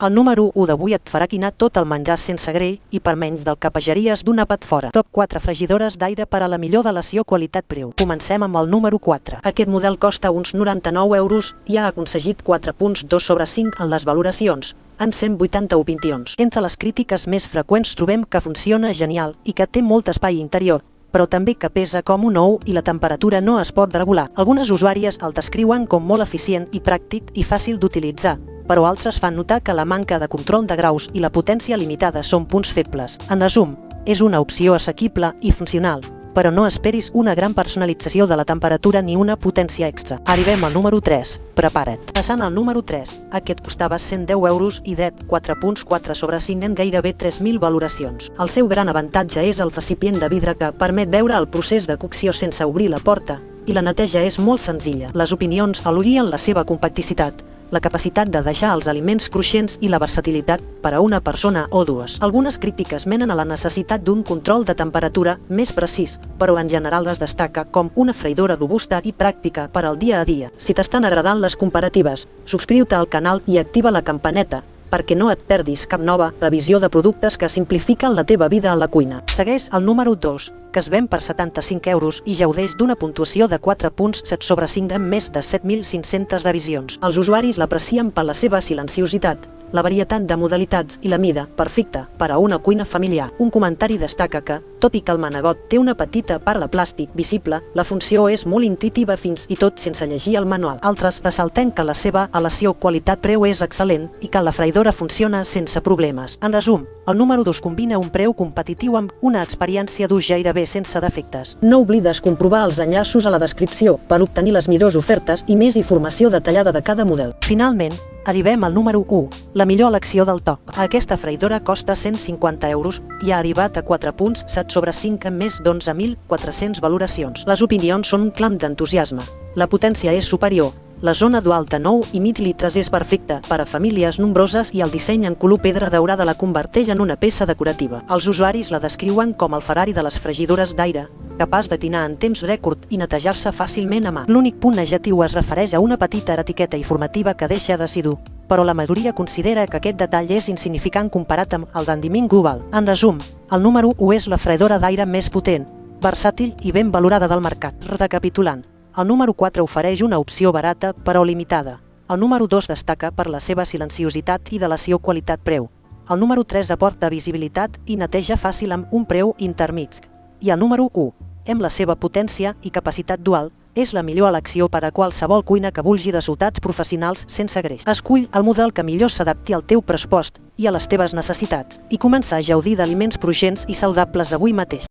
El número 1 d'avui et farà quinar tot el menjar sense grell i per menys del que pageries d'un àpat fora. Top 4 fregidores d'aire per a la millor relació qualitat-preu. Comencem amb el número 4. Aquest model costa uns 99 euros i ha aconseguit 4.2 sobre 5 en les valoracions, en 180 opinions. Entre les crítiques més freqüents trobem que funciona genial i que té molt espai interior, però també que pesa com un ou i la temperatura no es pot regular. Algunes usuàries el descriuen com molt eficient i pràctic i fàcil d'utilitzar, però altres fan notar que la manca de control de graus i la potència limitada són punts febles. En resum, és una opció assequible i funcional, però no esperis una gran personalització de la temperatura ni una potència extra. Arribem al número 3. Prepara't. Passant al número 3, aquest costava 110 euros i det 4.4 sobre 5 en gairebé 3.000 valoracions. El seu gran avantatge és el recipient de vidre que permet veure el procés de cocció sense obrir la porta, i la neteja és molt senzilla. Les opinions elogien la seva compacticitat, la capacitat de deixar els aliments cruixents i la versatilitat per a una persona o dues. Algunes crítiques menen a la necessitat d'un control de temperatura més precís, però en general es destaca com una freïdora robusta i pràctica per al dia a dia. Si t'estan agradant les comparatives, subscriu-te al canal i activa la campaneta perquè no et perdis cap nova revisió de productes que simplifiquen la teva vida a la cuina. Segueix el número 2, que es ven per 75 euros i gaudeix d'una puntuació de 4.7 sobre 5 amb més de 7.500 revisions. Els usuaris l'aprecien per la seva silenciositat, la varietat de modalitats i la mida perfecta per a una cuina familiar. Un comentari destaca que, tot i que el manegot té una petita part de plàstic visible, la funció és molt intuïtiva fins i tot sense llegir el manual. Altres ressalten que la seva relació qualitat-preu és excel·lent i que la freïdora funciona sense problemes. En resum, el número 2 combina un preu competitiu amb una experiència d'ús gairebé sense defectes. No oblides comprovar els enllaços a la descripció per obtenir les millors ofertes i més informació detallada de cada model. Finalment, arribem al número 1, la millor elecció del top. Aquesta freïdora costa 150 euros i ha arribat a 4.7 sobre 5 amb més d'11.400 valoracions. Les opinions són un clam d'entusiasme. La potència és superior, la zona dual de 9 i mig litres és perfecta per a famílies nombroses i el disseny en color pedra daurada la converteix en una peça decorativa. Els usuaris la descriuen com el Ferrari de les fregidores d'aire, capaç de tinar en temps rècord i netejar-se fàcilment a mà. L'únic punt negatiu es refereix a una petita etiqueta informativa que deixa decidur, però la majoria considera que aquest detall és insignificant comparat amb el rendiment global. En resum, el número 1 és la freïdora d'aire més potent, versàtil i ben valorada del mercat. Recapitulant, el número 4 ofereix una opció barata però limitada. El número 2 destaca per la seva silenciositat i relació qualitat-preu. El número 3 aporta visibilitat i neteja fàcil amb un preu intermig. I el número 1, amb la seva potència i capacitat dual, és la millor elecció per a qualsevol cuina que vulgui resultats professionals sense greix. Escull el model que millor s'adapti al teu pressupost i a les teves necessitats i comença a gaudir d'aliments cruixents i saludables avui mateix.